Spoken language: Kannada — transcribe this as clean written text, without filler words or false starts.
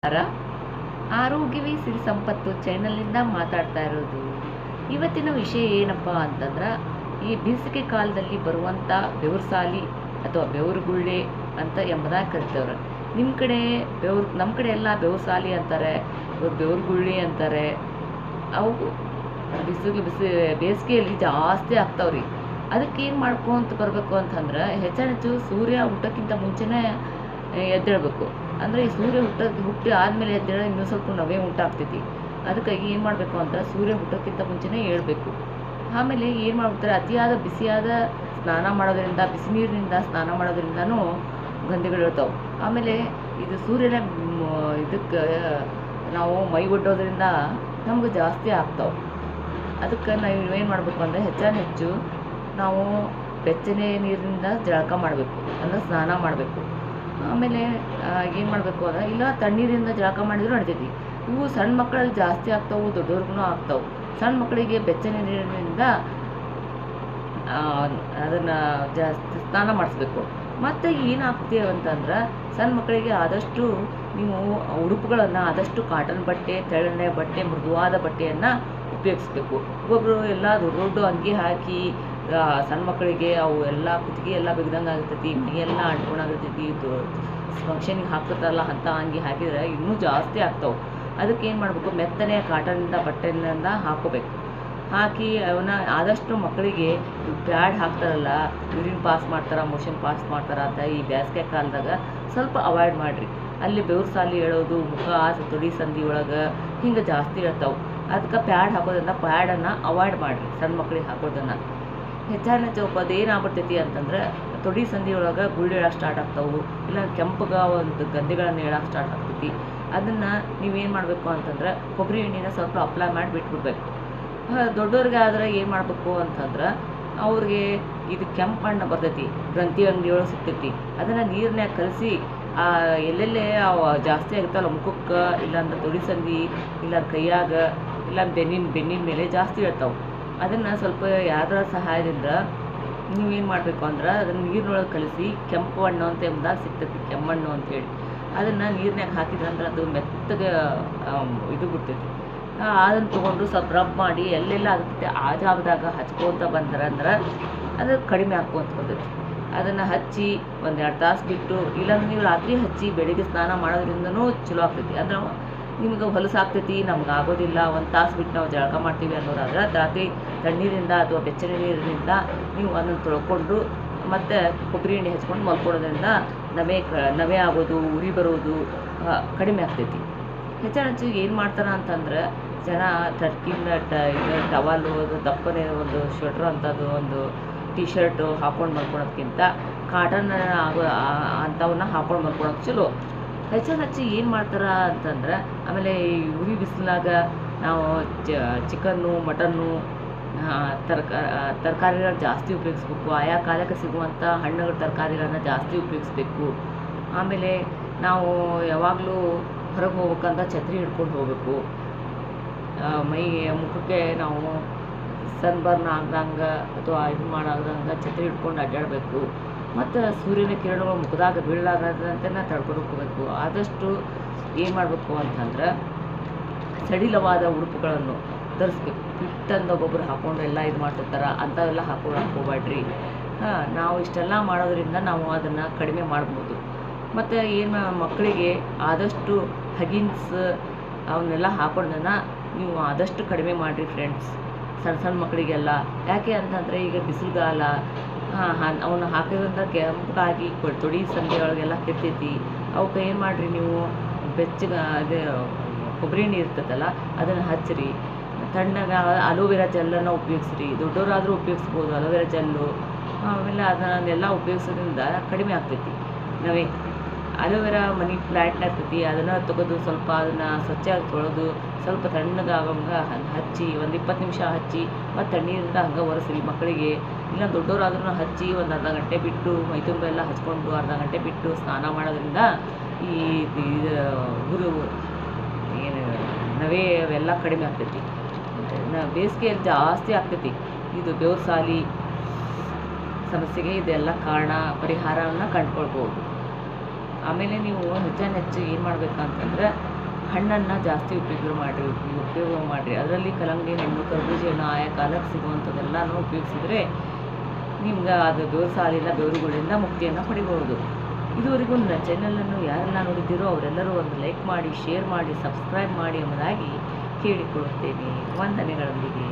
ನಮಸ್ಕಾರ. ಆರೋಗ್ಯವೇ ಸಿರಿ ಸಂಪತ್ತು ಚಾನೆಲ್ನಿಂದ ಮಾತಾಡ್ತಾ ಇರೋದು. ಇವತ್ತಿನ ವಿಷಯ ಏನಪ್ಪ ಅಂತಂದ್ರೆ, ಈ ಬೇಸಿಗೆ ಕಾಲದಲ್ಲಿ ಬರುವಂಥ ಬೆವರುಸಾಲಿ ಅಥವಾ ಬೆವರುಗುಳ್ಳೆ ಅಂತ ಎಂಬುದಾಗಿ ಕರಿತೇವ್ರೆ. ನಿಮ್ಮ ಕಡೆ ನಮ್ಮ ಕಡೆ ಎಲ್ಲ ಬೆವರುಸಾಲಿ ಅಂತಾರೆ, ಬೆವರುಗುಳ್ಳೆ ಅಂತಾರೆ. ಅವು ಬೇಸಿಗೆಯಲ್ಲಿ ಜಾಸ್ತಿ ಆಗ್ತಾವ್ರಿ. ಅದಕ್ಕೆ ಏನು ಮಾಡ್ಕೊಂತ ಬರಬೇಕು ಅಂತಂದ್ರೆ, ಹೆಚ್ಚು ಸೂರ್ಯ ಹುಟ್ಟೋಕ್ಕಿಂತ ಮುಂಚೆನೇ ಎದ್ದೇಳಬೇಕು. ಅಂದರೆ ಈ ಸೂರ್ಯ ಹುಟ್ಟಿ ಆದಮೇಲೆ ಎದ್ದೇಳ ಇನ್ನೂ ಸ್ವಲ್ಪ ನವೆ ಉಂಟಾಗ್ತೈತಿ. ಅದಕ್ಕಾಗಿ ಏನು ಮಾಡಬೇಕು ಅಂತ, ಸೂರ್ಯ ಹುಟ್ಟೋಕ್ಕಿಂತ ಮುಂಚೆನೇ ಏಳಬೇಕು. ಆಮೇಲೆ ಏನು ಮಾಡ್ಬಿಡ್ತಾರೆ, ಅತಿಯಾದ ಬಿಸಿಯಾದ ಸ್ನಾನ ಮಾಡೋದ್ರಿಂದ, ಬಿಸಿ ನೀರಿನಿಂದ ಸ್ನಾನ ಮಾಡೋದ್ರಿಂದನೂ ಗಂಧೆಗಳು ಇರ್ತಾವೆ. ಆಮೇಲೆ ಇದು ಸೂರ್ಯನ ಇದಕ್ಕೆ ನಾವು ಮೈ ಒಡ್ಡೋದ್ರಿಂದ ನಮ್ಗೆ ಜಾಸ್ತಿ ಆಗ್ತಾವೆ. ಅದಕ್ಕೆ ನಾವು ಏನು ಮಾಡಬೇಕು ಅಂದರೆ, ಹೆಚ್ಚು ನಾವು ಬೆಚ್ಚನೆ ನೀರಿನಿಂದ ಜಳಕ ಮಾಡಬೇಕು, ಅಂದರೆ ಸ್ನಾನ ಮಾಡಬೇಕು. ಆಮೇಲೆ ಏನು ಮಾಡಬೇಕು ಅಂದರೆ, ಇಲ್ಲ ತಣ್ಣೀರಿಂದ ಜಳಕ ಮಾಡಿದರೂ ನಡಿತೈತಿ. ಇವು ಸಣ್ಣ ಮಕ್ಕಳಲ್ಲಿ ಜಾಸ್ತಿ ಆಗ್ತಾವೆ, ದೊಡ್ಡವ್ರಿಗೂ ಆಗ್ತಾವೆ. ಸಣ್ಣ ಮಕ್ಕಳಿಗೆ ಬೆಚ್ಚನೆ ನೀರಿನಿಂದ ಅದನ್ನು ಜಾಸ್ತಿ ಸ್ನಾನ ಮಾಡಿಸ್ಬೇಕು. ಮತ್ತು ಏನಾಗ್ತೀವಿ ಅಂತಂದ್ರೆ, ಸಣ್ಣ ಮಕ್ಕಳಿಗೆ ಆದಷ್ಟು ನೀವು ಉಡುಪುಗಳನ್ನು ಆದಷ್ಟು ಕಾಟನ್ ಬಟ್ಟೆ, ತೆಳ್ಳನೆ ಬಟ್ಟೆ, ಮೃದುವಾದ ಬಟ್ಟೆಯನ್ನು ಉಪಯೋಗಿಸ್ಬೇಕು. ಒಬ್ಬೊಬ್ಬರು ಎಲ್ಲ ದೊಡ್ಡ ಅಂಗಿ ಹಾಕಿ ಸಣ್ಣ ಮಕ್ಕಳಿಗೆ ಅವು ಎಲ್ಲ ಕುತ್ತಿಗೆ ಎಲ್ಲ ಬಿಗ್ದಂಗೆ ಆಗ್ತೈತಿ, ಮೈಯೆಲ್ಲ ಅಂಟ್ಕೊಂಡಾಗಿರ್ತೈತಿ. ಇದು ಫಂಕ್ಷನಿಗೆ ಹಾಕ್ತಾರಲ್ಲ ಅಂಥ ಅಂಗಿ ಹಾಕಿದರೆ ಇನ್ನೂ ಜಾಸ್ತಿ ಆಗ್ತಾವೆ. ಅದಕ್ಕೆ ಏನು ಮಾಡಬೇಕು, ಮೆತ್ತನೆಯ ಕಾಟನ್ನಿಂದ ಬಟ್ಟೆಯಿಂದ ಹಾಕೋಬೇಕು. ಹಾಕಿ ಅವನ್ನ ಆದಷ್ಟು ಮಕ್ಕಳಿಗೆ ಪ್ಯಾಡ್ ಹಾಕ್ತಾರಲ್ಲ, ಯೂರಿನ್ ಪಾಸ್ ಮಾಡ್ತಾರೆ, ಮೋಷನ್ ಪಾಸ್ ಮಾಡ್ತಾರೆ ಅಂತ ಈ ಬೇಸಿಗೆ ಕಾಲದಾಗ ಸ್ವಲ್ಪ ಅವಾಯ್ಡ್ ಮಾಡಿರಿ. ಅಲ್ಲಿ ಬೆವರುಸಾಲಿ ಹೇಳೋದು, ಮುಖ ತೊಡಿ ಸಂಧಿ ಒಳಗೆ ಹಿಂಗೆ ಜಾಸ್ತಿ ಇರ್ತಾವೆ. ಅದಕ್ಕೆ ಪ್ಯಾಡ್ ಹಾಕೋದ್ರಿಂದ ಪ್ಯಾಡನ್ನು ಅವಾಯ್ಡ್ ಮಾಡಿರಿ, ಸಣ್ಣ ಮಕ್ಕಳಿಗೆ ಹಾಕೋದನ್ನು. ಹೆಚ್ಚು ಅದೇನಾಗ್ಬಿಡ್ತೈತಿ ಅಂತಂದ್ರೆ, ತೊಡಿ ಸಂಧಿ ಒಳಗೆ ಗುಳ್ಳೆ ಹೇಳೋಕೆ ಸ್ಟಾರ್ಟ್ ಆಗ್ತಾವೆ, ಇಲ್ಲ ಕೆಂಪಗೆ ಒಂದು ಗಂಧೆಗಳನ್ನು ಹೇಳೋಕೆ ಸ್ಟಾರ್ಟ್ ಆಗ್ತೈತಿ. ಅದನ್ನು ನೀವೇನು ಮಾಡಬೇಕು ಅಂತಂದ್ರೆ, ಕೊಬ್ಬರಿ ಎಣ್ಣೆನ ಸ್ವಲ್ಪ ಅಪ್ಲೈ ಮಾಡಿ ಬಿಟ್ಬಿಡ್ಬೇಕು. ದೊಡ್ಡವ್ರಿಗೆ ಆದರೆ ಏನು ಮಾಡಬೇಕು ಅಂತಂದ್ರೆ, ಅವ್ರಿಗೆ ಇದು ಕೆಂಪು ಬಣ್ಣ ಬರ್ತೈತಿ, ಗ್ರಂಥಿ ಅಂಗಡಿ ಒಳಗೆ ಸಿಗ್ತೈತಿ. ಅದನ್ನು ನೀರನ್ಯಾಗ ಕಲಸಿ ಎಲ್ಲೆಲ್ಲೇ ಅವು ಜಾಸ್ತಿ ಆಗುತ್ತಲ್ಲ ಮುಖಕ್ಕೆ, ಇಲ್ಲಾಂದ್ರೆ ತೊಡಿ ಸಂಧಿ, ಇಲ್ಲ ಕೈಯಾಗ, ಇಲ್ಲ ಬೆನ್ನಿನ ಮೇಲೆ ಜಾಸ್ತಿ ಇರ್ತಾವೆ. ಅದನ್ನು ಸ್ವಲ್ಪ ಯಾವ್ದಾರ ಸಹಾಯದಿಂದ ನೀವೇನು ಮಾಡಬೇಕು ಅಂದ್ರೆ, ಅದನ್ನು ನೀರಿನೊಳಗೆ ಕಲಿಸಿ ಕೆಂಪು ಹಣ್ಣು ಅಂತ ಎಂಬುದಾಗಿ ಸಿಗ್ತೈತಿ, ಕೆಮ್ಮಣ್ಣು ಅಂತೇಳಿ. ಅದನ್ನು ನೀರಿನಾಗ ಹಾಕಿದ್ರಂದ್ರೆ ಅದು ಮೆತ್ತಗೆ ಇದು ಬಿಡ್ತೈತಿ. ಅದನ್ನು ತೊಗೊಂಡು ಸ್ವಲ್ಪ ರಬ್ ಮಾಡಿ ಎಲ್ಲೆಲ್ಲ ಆಗ್ತೈತಿ ಆ ಜಾಗದಾಗ ಹಚ್ಕೊತ ಬಂದ್ರೆ ಅದು ಕಡಿಮೆ ಆಗ್ಕೊಂತ ಬರ್ತೈತಿ. ಅದನ್ನು ಹಚ್ಚಿ 1-2 ತಾಸು ಬಿಟ್ಟು, ಇಲ್ಲಾಂದ್ರೆ ನೀವು ರಾತ್ರಿ ಹಚ್ಚಿ ಬೆಳಿಗ್ಗೆ ಸ್ನಾನ ಮಾಡೋದ್ರಿಂದನೂ ಚಲೋ ಆಗ್ತೈತಿ. ಅಂದ್ರೆ ನಿಮ್ಗೆ ಹೊಲಸು ಆಗ್ತೈತಿ, ನಮ್ಗೆ ಆಗೋದಿಲ್ಲ, 1 ತಾಸು ಬಿಟ್ಟು ನಾವು ಜಳಕ ಮಾಡ್ತೀವಿ ಅನ್ನೋದಾದ್ರೆ, ರಾತ್ರಿ ತಣ್ಣೀರಿಂದ ಅಥವಾ ಬೆಚ್ಚನೆ ನೀರಿನಿಂದ ನೀವು ಅದನ್ನು ತೊಳ್ಕೊಂಡು ಮತ್ತು ಕೊಬ್ಬರಿ ಎಣ್ಣೆ ಹಚ್ಕೊಂಡು ಮಲ್ಕೊಳ್ಳೋದ್ರಿಂದ ನವೆ ಆಗೋದು, ಉರಿ ಬರೋದು ಕಡಿಮೆ ಆಗ್ತೈತಿ. ಹೆಚ್ಚು ಏನು ಮಾಡ್ತಾರೆ ಅಂತಂದ್ರೆ, ಜನ ಟರ್ಕಿನ ಟವಲು, ದಪ್ಪನೆ ಒಂದು ಸ್ವೆಟ್ರ್ ಅಂಥದ್ದು, ಒಂದು ಟೀ ಶರ್ಟು ಹಾಕ್ಕೊಂಡು ಮಲ್ಕೊಳೋದ್ಕಿಂತ ಕಾಟನ್ ಅಂಥವನ್ನ ಹಾಕ್ಕೊಂಡು ಮಲ್ಕೊಳೋದು ಚಲೋ. ಹೆಚ್ಚು ಏನು ಮಾಡ್ತಾರೆ ಅಂತಂದ್ರೆ, ಆಮೇಲೆ ಈ ಉರಿ ಬಿಸಿಲಾಗ ನಾವು ಚಿಕನ್ನು, ಮಟನ್ನು, ತರಕಾರಿಗಳನ್ನ ಜಾಸ್ತಿ ಉಪಯೋಗಿಸ್ಬೇಕು. ಆಯಾ ಕಾಲಕ್ಕೆ ಸಿಗುವಂಥ ಹಣ್ಣುಗಳ ತರಕಾರಿಗಳನ್ನ ಜಾಸ್ತಿ ಉಪಯೋಗಿಸ್ಬೇಕು. ಆಮೇಲೆ ನಾವು ಯಾವಾಗಲೂ ಹೊರಗೆ ಹೋಗ್ಬೇಕಂತ ಛತ್ರಿ ಹಿಡ್ಕೊಂಡು ಹೋಗಬೇಕು. ಮುಖಕ್ಕೆ ನಾವು ಸನ್ಬರ್ನ್ ಆಗ್ದಂಗೆ ಅಥವಾ ಇದು ಮಾಡಾಗ್ದಂಗೆ ಛತ್ರಿ ಹಿಡ್ಕೊಂಡು ಅಡ್ಡಾಡಬೇಕು. ಮತ್ತು ಸೂರ್ಯನ ಕಿರಣಗಳು ಮುಖದಾಗ ಬೀಳಲಾಗದಂತೆ ತಡ್ಕೊಂಡು ಹೋಗಬೇಕು. ಆದಷ್ಟು ಏನು ಮಾಡಬೇಕು ಅಂತಂದ್ರೆ, ಸಡಿಲವಾದ ಉಡುಪುಗಳನ್ನು ಧರಿಸ್ಬೇಕು. ಫಿಟ್ಟಂದು ಒಬ್ಬೊಬ್ಬರು ಹಾಕ್ಕೊಂಡು ಎಲ್ಲ ಇದು ಮಾಡ್ತಿರ್ತಾರೆ, ಅಂಥವೆಲ್ಲ ಹಾಕ್ಕೊಳಕ್ಕೆ ಹೋಗ್ಬೇಡ್ರಿ. ನಾವು ಇಷ್ಟೆಲ್ಲ ಮಾಡೋದ್ರಿಂದ ನಾವು ಅದನ್ನು ಕಡಿಮೆ ಮಾಡ್ಬೋದು. ಮತ್ತು ಏನು ಮಕ್ಕಳಿಗೆ ಆದಷ್ಟು ಹಗಿನ್ಸ್ ಅವನ್ನೆಲ್ಲ ಹಾಕ್ಕೊಂಡನ್ನ ನೀವು ಆದಷ್ಟು ಕಡಿಮೆ ಮಾಡಿರಿ ಫ್ರೆಂಡ್ಸ್, ಸಣ್ಣ ಮಕ್ಕಳಿಗೆಲ್ಲ. ಯಾಕೆ ಅಂತಂದರೆ, ಈಗ ಬಿಸಿಲುಗಾಲ, ಅವನ್ನ ಹಾಕೋದ್ರಿಂದ ಕೆಂಪಾಗಿ ತೊಡಿ ಸಂಧಿ ಒಳಗೆಲ್ಲ ಕೆಡ್ತೈತಿ. ಅವಕ್ಕೆ ಏನು ಮಾಡಿರಿ, ನೀವು ಬೆಚ್ಚಗೆ ಅದು ಕೊಬ್ಬರಿ ಎಣ್ಣೆ ಇರ್ತೈತಲ್ಲ ಅದನ್ನು ಹಚ್ಚಿರಿ. ತಣ್ಣಗೆ ಅಲೋವೆರಾ ಜೆಲ್ಲನ್ನು ಉಪಯೋಗಿಸ್ರಿ. ದೊಡ್ಡವರಾದರೂ ಉಪಯೋಗಿಸ್ಬೋದು ಅಲೋವೆರಾ ಜೆಲ್ಲು. ಆಮೇಲೆ ಅದನ್ನೆಲ್ಲ ಉಪಯೋಗಿಸೋದ್ರಿಂದ ಕಡಿಮೆ ಆಗ್ತೈತಿ ನವೆ. ಅಲೋವೆರಾ ಮನಿ ಪ್ಲ್ಯಾಂಟ್ನ ಇರ್ತೈತಿ, ಅದನ್ನು ತೆಗೆದು ಸ್ವಲ್ಪ ಅದನ್ನು ಸ್ವಚ್ಛವಾಗಿ ತೊಳೆದು ಸ್ವಲ್ಪ ತಣ್ಣಗಾಗಂಗೆ ಹಚ್ಚಿ 1-20 ನಿಮಿಷ ಹಚ್ಚಿ ಮತ್ತು ತಣ್ಣೀರಿಂದ ಹಂಗೆ ಒರೆಸ್ರಿ ಮಕ್ಕಳಿಗೆ. ಇಲ್ಲ ದೊಡ್ಡವರಾದ್ರೂ ಹಚ್ಚಿ 1 ಅರ್ಧ ಗಂಟೆ ಬಿಟ್ಟು ಮೈತುಂಬ ಎಲ್ಲ ಹಚ್ಕೊಂಡು ಅರ್ಧ ಗಂಟೆ ಬಿಟ್ಟು ಸ್ನಾನ ಮಾಡೋದ್ರಿಂದ ಈ ಏನು ನವೆ ಅವೆಲ್ಲ ಕಡಿಮೆ ಆಗ್ತೈತಿ. ಬೇಸಿಗೆಯಲ್ಲಿ ಜಾಸ್ತಿ ಆಗ್ತೈತಿ ಇದು ಬೆವರುಸಾಲಿ ಸಮಸ್ಯೆಗೆ. ಇದೆಲ್ಲ ಕಾರಣ, ಪರಿಹಾರವನ್ನು ಕಂಡುಕೊಳ್ಬೋದು. ಆಮೇಲೆ ನೀವು ಹೆಚ್ಚು ಏನು ಮಾಡಬೇಕಂತಂದ್ರೆ ಹಣ್ಣನ್ನು ಜಾಸ್ತಿ ಉಪಯೋಗ ಮಾಡಿರಿ. ಅದರಲ್ಲಿ ಕಲ್ಲಂಗಡಿ ಹಣ್ಣು, ಕರ್ಬೂಜಿ ಹಣ್ಣು ಆಯಾ ಕಾಲಕ್ಕೆ ಸಿಗುವಂಥದ್ದೆಲ್ಲನೂ ಉಪಯೋಗಿಸಿದರೆ ನಿಮ್ಗೆ ಅದು ಬೆವರು ಸಾಲಿನ ಬೆವರುಗಳಿಂದ ಮುಕ್ತಿಯನ್ನು ಪಡಿಬಹುದು. ಇದುವರೆಗೂ ನನ್ನ ಚಾನಲನ್ನು ಯಾರೆಲ್ಲ ನೋಡಿದ್ದೀರೋ ಅವರೆಲ್ಲರೂ ಒಂದು ಲೈಕ್ ಮಾಡಿ, ಶೇರ್ ಮಾಡಿ, ಸಬ್ಸ್ಕ್ರೈಬ್ ಮಾಡಿ ಎಂಬುದಾಗಿ ಕೇಳಿಕೊಳ್ಳುತ್ತೇನೆ. ವಂದನೆಗಳೊಂದಿಗೆ.